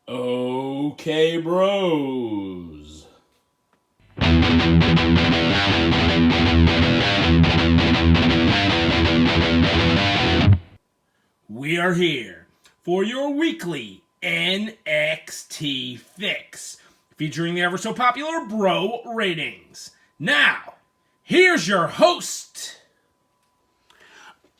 Okay, bros. We are here for your weekly NXT Fix, featuring the ever so popular Bro Ratings. Now, here's your host.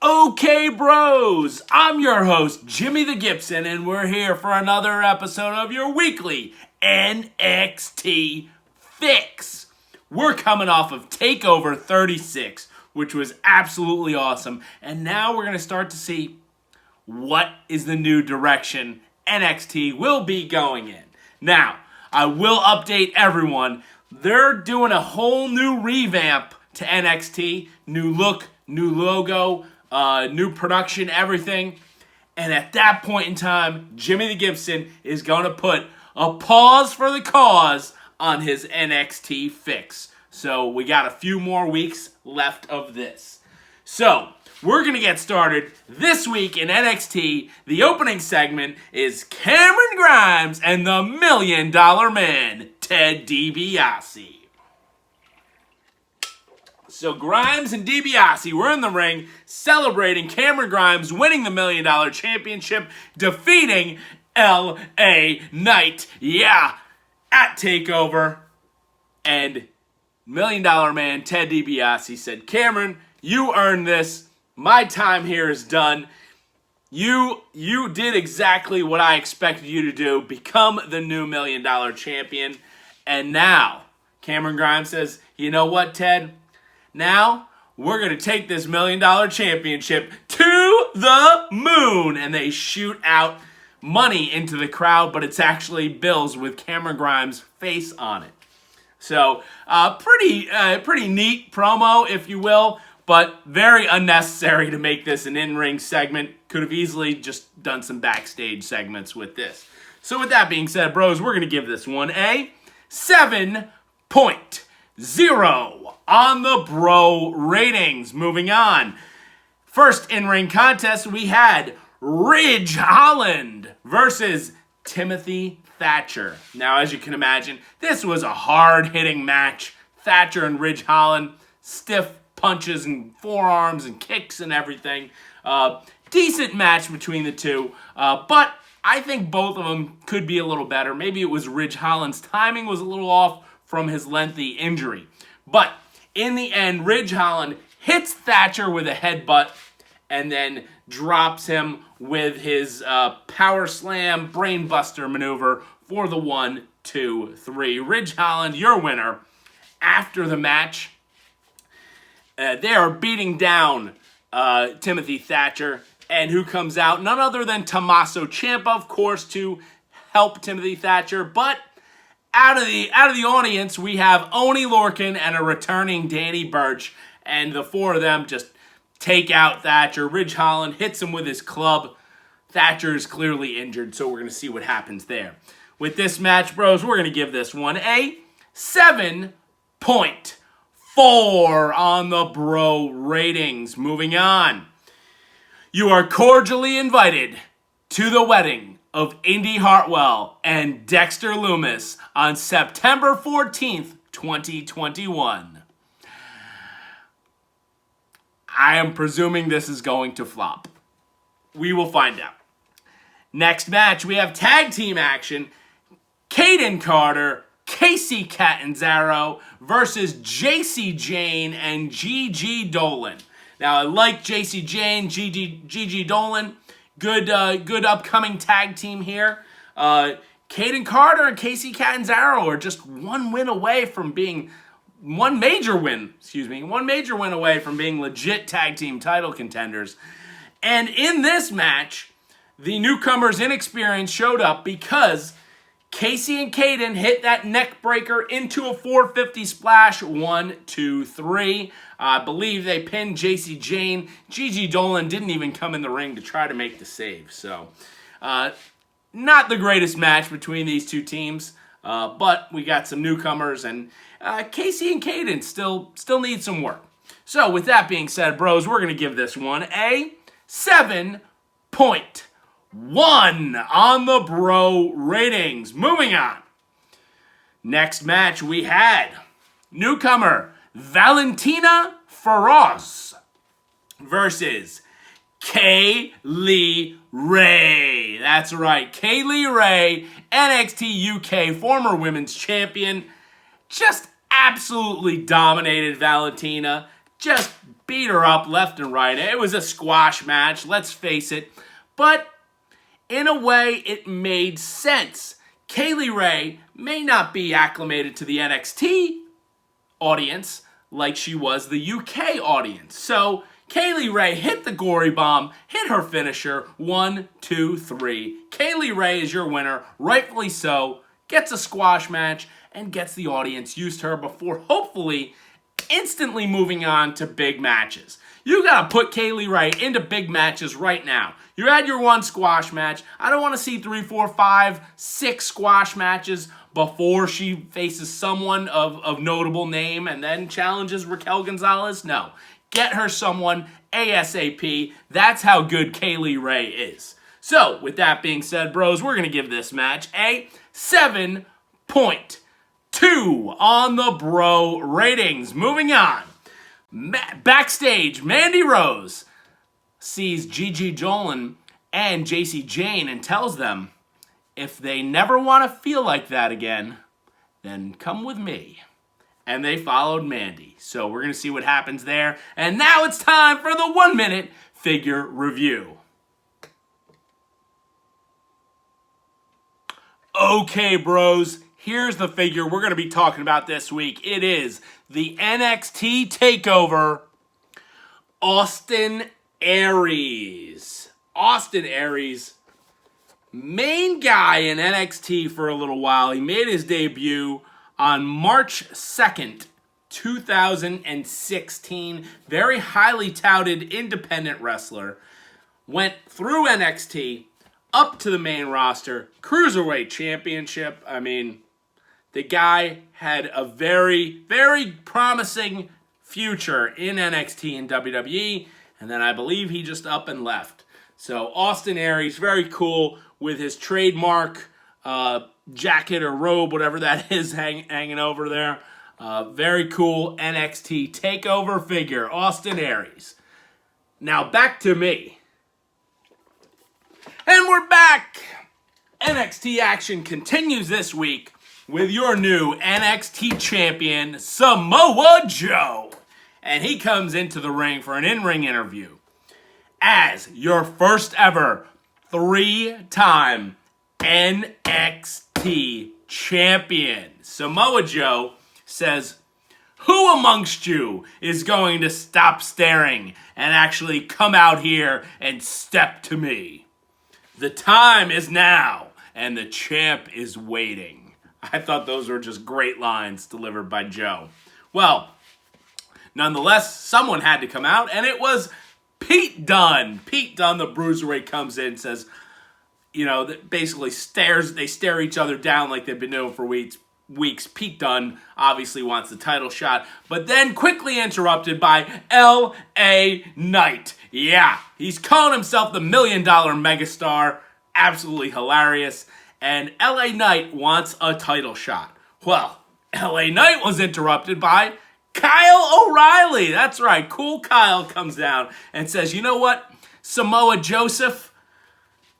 Okay, bros, I'm your host, Jimmy the Gibson, and we're here for another episode of your weekly NXT Fix. We're coming off of TakeOver 36, which was absolutely awesome, and now we're going to start to see what is the new direction NXT will be going in. Now, I will update everyone. They're doing a whole new revamp to NXT, new look, new logo, new production, everything. And at that point in time, Jimmy the Gibson is going to put a pause for the cause on his NXT fix. So we got a few more weeks left of this. So we're going to get started this week in NXT. The opening segment is Cameron Grimes and the $1 Million Man, Ted Dibiase. So Grimes and Dibiase were in the ring celebrating Cameron Grimes winning the $1 Million Championship, defeating LA Knight. Yeah, at TakeOver. And $1 Million Man Ted Dibiase said, Cameron, you earned this. My time here is done. You did exactly what I expected you to do. Become the new $1 Million Champion. And now, Cameron Grimes says, you know what, Ted? Now, we're going to take this $1 Million Championship to the moon. And they shoot out money into the crowd, but it's actually bills with Cameron Grimes' face on it. So, pretty neat promo, if you will, but very unnecessary to make this an in-ring segment. Could have easily just done some backstage segments with this. So with that being said, bros, we're going to give this one a 7.0 on the Bro Ratings. Moving on. First in-ring contest, we had Ridge Holland versus Timothy Thatcher. Now, as you can imagine, this was a hard-hitting match. Thatcher and Ridge Holland, stiff punches and forearms and kicks and everything. Decent match between the two, but I think both of them could be a little better. Maybe it was Ridge Holland's timing was a little off from his lengthy injury. But in the end, Ridge Holland hits Thatcher with a headbutt and then drops him with his power slam brainbuster maneuver for the 1, 2, 3. Ridge Holland, your winner. After the match, they are beating down Timothy Thatcher, and who comes out? None other than Tommaso Ciampa, of course, to help Timothy Thatcher. But out of the audience, we have Oney Lorcan and a returning Danny Burch, and the four of them just take out Thatcher. Ridge Holland hits him with his club. Thatcher is clearly injured, so we're going to see what happens there. With this match, bros, we're going to give this one a 7.4 on the Bro Ratings. Moving on. You are cordially invited to the wedding of Indy Hartwell and Dexter Lumis on September 14th, 2021. I am presuming this is going to flop. We will find out. Next match, we have tag team action. Kayden Carter, Kacy Catanzaro versus Jacy Jayne and Gigi Dolin. Now, I like Jacy Jayne, Gigi Dolin. Good upcoming tag team here. Kayden Carter and Kacy Catanzaro are just one major win away from being legit tag team title contenders. And in this match, the newcomers' inexperience showed up because Kacy and Kayden hit that neck breaker into a 450 splash. 1, 2, 3. I believe they pinned Jacy Jayne. Gigi Dolin didn't even come in the ring to try to make the save. So, not the greatest match between these two teams. But we got some newcomers, and Kacy and Kayden still need some work. So, with that being said, bros, we're going to give this one a 7.0 1 on the Bro ratings. Moving on. Next match we had newcomer Valentina Feroz versus Kay Ray. That's right, Kay Ray, NXT UK former women's champion. Just absolutely dominated Valentina. Just beat her up left and right. It was a squash match, let's face it. But in a way, it made sense. Kay Ray may not be acclimated to the NXT audience like she was the UK audience. So Kay Ray hit the gory bomb, hit her finisher, 1, 2, 3. Kay Ray is your winner, rightfully so, gets a squash match, and gets the audience used to her before hopefully instantly moving on to big matches. You gotta put Kay Ray into big matches right now. You had your one squash match. I don't want to see 3, 4, 5, 6 squash matches before she faces someone of notable name and then challenges Raquel Gonzalez. No. Get her someone ASAP. That's how good Kay Ray is. So, with that being said, bros, we're going to give this match a 7.2 on the Bro ratings. Moving on. Backstage, Mandy Rose sees Gigi, Dolin, and Jacy, Jayne and tells them, if they never want to feel like that again, then come with me. And they followed Mandy. So we're going to see what happens there. And now it's time for the 1-minute figure review. Okay, bros. Here's the figure we're going to be talking about this week. It is the NXT TakeOver Austin Aries. Austin Aries, main guy in NXT for a little while. He made his debut on March 2nd, 2016. Very highly touted independent wrestler. Went through NXT, up to the main roster, Cruiserweight Championship. I mean, the guy had a very, very promising future in NXT and WWE, and then I believe he just up and left. So Austin Aries, very cool with his trademark jacket or robe, whatever that is, hanging over there. Very cool NXT TakeOver figure, Austin Aries. Now back to me. And we're back! NXT action continues this week with your new NXT champion, Samoa Joe. And he comes into the ring for an in-ring interview as your first ever 3-time NXT champion. Samoa Joe says, who amongst you is going to stop staring and actually come out here and step to me? The time is now, and the champ is waiting. I thought those were just great lines delivered by Joe. Well, nonetheless, someone had to come out, and it was Pete Dunne. Pete Dunne, the Bruiserweight, comes in and says, you know, basically they stare each other down like they've been doing for weeks. Pete Dunne obviously wants the title shot, but then quickly interrupted by L.A. Knight. Yeah, he's calling himself the $1 Million Megastar. Absolutely hilarious. And L.A. Knight wants a title shot. Well, L.A. Knight was interrupted by Kyle O'Reilly. That's right, cool Kyle comes down and says, you know what, Samoa Joseph,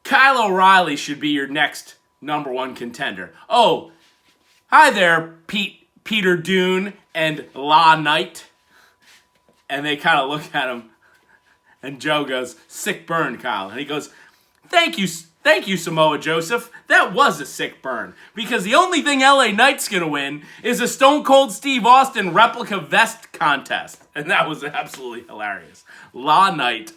Kyle O'Reilly should be your next #1 contender. Oh, hi there, Peter Dune and La Knight. And they kind of look at him, and Joe goes, sick burn, Kyle. And he goes, thank you, Samoa Joseph. That was a sick burn. Because the only thing LA Knight's going to win is a Stone Cold Steve Austin replica vest contest. And that was absolutely hilarious. La Knight,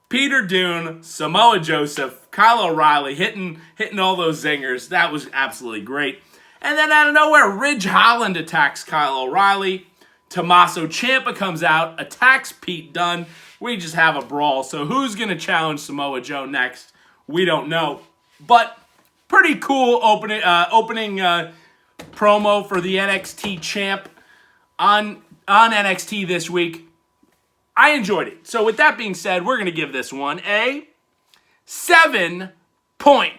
Peter Dune, Samoa Joseph, Kyle O'Reilly hitting all those zingers. That was absolutely great. And then out of nowhere, Ridge Holland attacks Kyle O'Reilly. Tommaso Ciampa comes out, attacks Pete Dunne. We just have a brawl. So who's going to challenge Samoa Joe next? We don't know. But pretty cool opening promo for the NXT champ on NXT this week. I enjoyed it. So with that being said, we're going to give this one a 7.2 on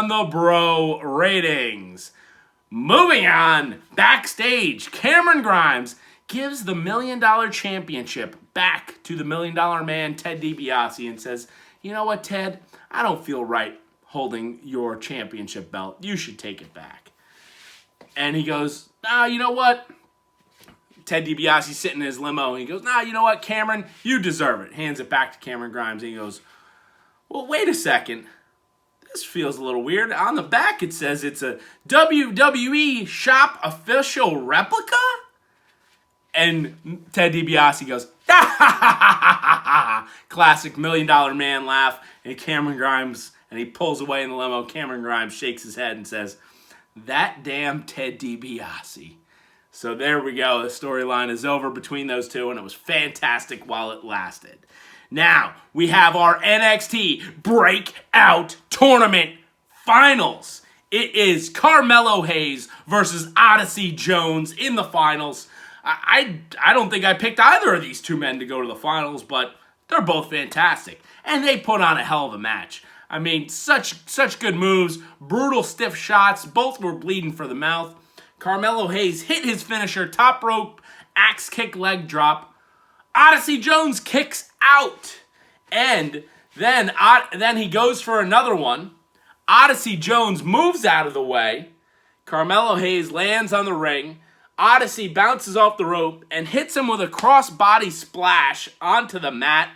the bro ratings. Moving on, backstage, Cameron Grimes gives the $1 Million Championship back to the $1 Million Man, Ted Dibiase, and says, you know what, Ted? I don't feel right holding your championship belt. You should take it back. And he goes, you know what? Ted Dibiase sitting in his limo, and he goes, you know what, Cameron? You deserve it. Hands it back to Cameron Grimes, and he goes, well, wait a second. This feels a little weird. On the back, it says it's a WWE Shop official replica? And Ted DiBiase goes, classic $1 Million Man laugh. And Cameron Grimes, and he pulls away in the limo. Cameron Grimes shakes his head and says, that damn Ted DiBiase. So there we go. The storyline is over between those two, and it was fantastic while it lasted. Now, we have our NXT Breakout Tournament Finals. It is Carmelo Hayes versus Odyssey Jones in the finals. I don't think I picked either of these two men to go to the finals, but they're both fantastic. And they put on a hell of a match. I mean, such good moves, brutal stiff shots. Both were bleeding for the mouth. Carmelo Hayes hit his finisher, top rope, axe kick leg drop. Odyssey Jones kicks out. And then he goes for another one. Odyssey Jones moves out of the way. Carmelo Hayes lands on the ring. Odyssey bounces off the rope and hits him with a crossbody splash onto the mat.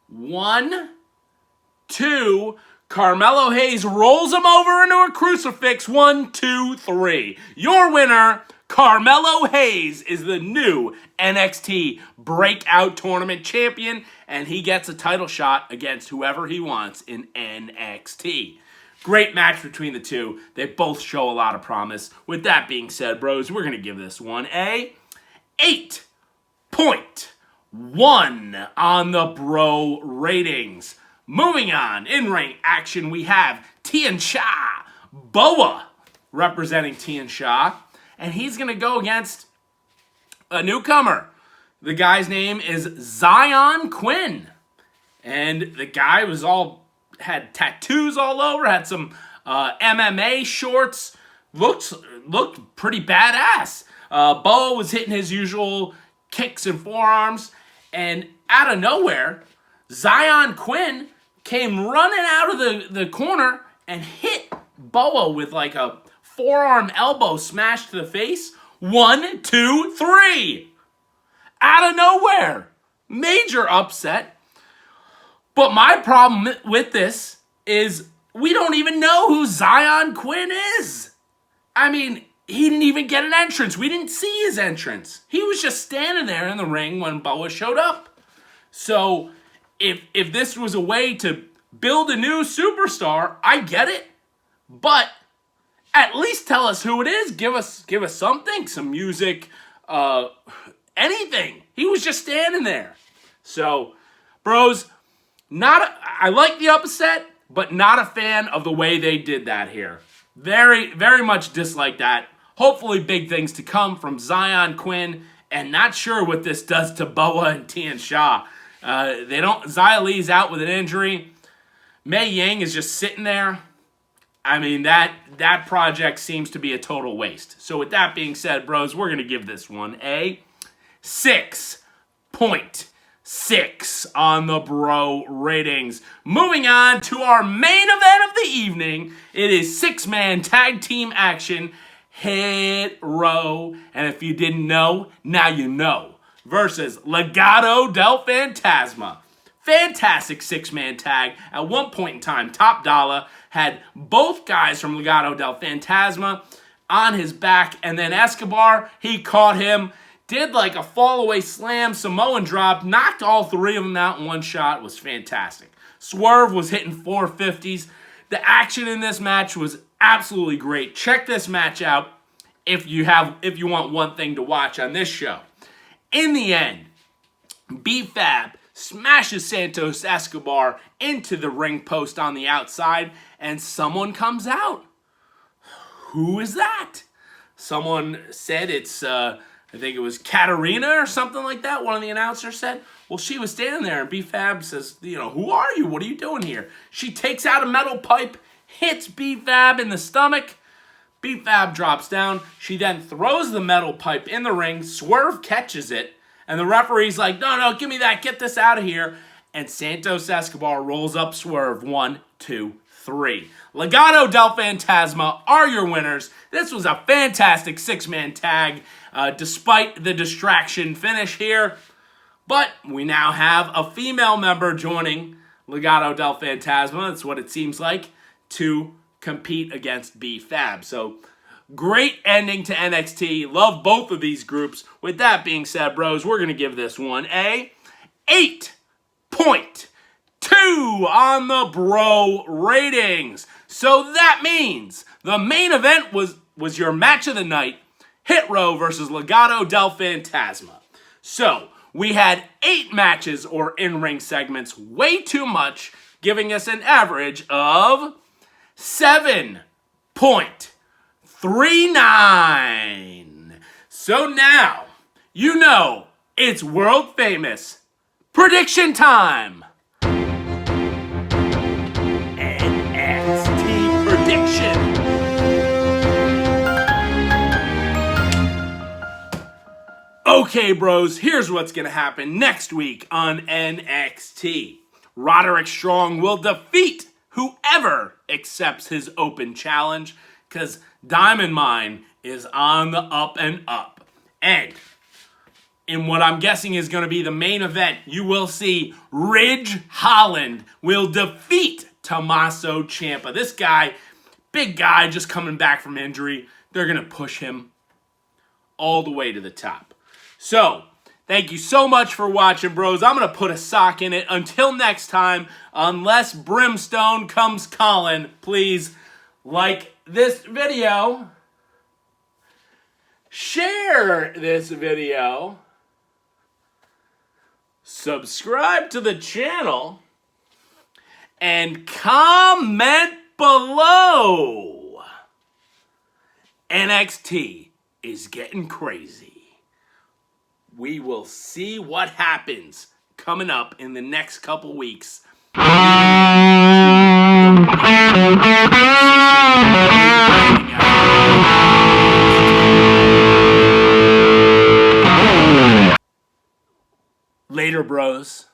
1, 2. Carmelo Hayes rolls him over into a crucifix. 1, 2, 3. Your winner, Carmelo Hayes, is the new NXT Breakout Tournament Champion, and he gets a title shot against whoever he wants in NXT. Great match between the two. They both show a lot of promise. With that being said, bros, we're going to give this one a 8.1 on the bro ratings. Moving on, in-ring action, we have Tian Sha, Boa, representing Tian Sha, and he's going to go against a newcomer. The guy's name is Xyon Quinn, and the guy had tattoos all over, had some MMA shorts, looked pretty badass. Boa was hitting his usual kicks and forearms, and out of nowhere, Xyon Quinn came running out of the corner and hit Boa with like a forearm elbow smash to the face. 1, 2, 3. Out of nowhere. Major upset. But my problem with this is we don't even know who Xyon Quinn is. I mean, he didn't even get an entrance. We didn't see his entrance. He was just standing there in the ring when Boa showed up. So if this was a way to build a new superstar, I get it. But at least tell us who it is. Give us something, some music, anything. He was just standing there. So, bros, I like the upset, but not a fan of the way they did that here. Very, very much dislike that. Hopefully big things to come from Xyon Quinn, and not sure what this does to Boa and Tian Sha. Xia Li's out with an injury. Mei Ying is just sitting there. I mean, that project seems to be a total waste. So with that being said, bros, we're going to give this one a 6.6 on the bro ratings. Moving on to our main event of the evening. It is 6-man tag team action. Hit Row. And if you didn't know, now you know. Versus Legado Del Phantasma. Fantastic 6-man tag. At one point in time, Top Dollar had both guys from Legado del Phantasma on his back, and then Escobar, he caught him, did like a fall-away slam, Samoan drop, knocked all three of them out in one shot. It was fantastic. Swerve was hitting 450s. The action in this match was absolutely great. Check this match out if you want one thing to watch on this show. In the end, B-Fab smashes Santos Escobar into the ring post on the outside, and someone comes out. Who is that? Someone said it's, I think it was Katarina or something like that, one of the announcers said. Well, she was standing there, and B-Fab says, who are you? What are you doing here? She takes out a metal pipe, hits B-Fab in the stomach. B-Fab drops down. She then throws the metal pipe in the ring. Swerve catches it. And the referee's like, no, give me that. Get this out of here. And Santos Escobar rolls up Swerve. 1, 2, 3. Legado Del Phantasma are your winners. This was a fantastic 6-man tag, despite the distraction finish here. But we now have a female member joining Legado Del Phantasma. That's what it seems like, to compete against B-Fab. So, great ending to NXT. Love both of these groups. With that being said, bros, we're going to give this one a 8.2 on the bro ratings. So that means the main event was your match of the night, Hit Row versus Legado Del Phantasma. So, we had 8 matches or in-ring segments, way too much, giving us an average of 7.39. So now, it's world famous prediction time. NXT prediction. Okay, bros, here's what's going to happen next week on NXT. Roderick Strong will defeat whoever accepts his open challenge, because Diamond Mine is on the up and up. And in what I'm guessing is going to be the main event, you will see Ridge Holland will defeat Tommaso Ciampa. This guy, big guy, just coming back from injury. They're going to push him all the way to the top. So, thank you so much for watching, bros. I'm going to put a sock in it. Until next time, unless Brimstone comes calling, please like this video, share this video, subscribe to the channel, and comment below. NXT is getting crazy. We will see what happens coming up in the next couple weeks. Later, bros.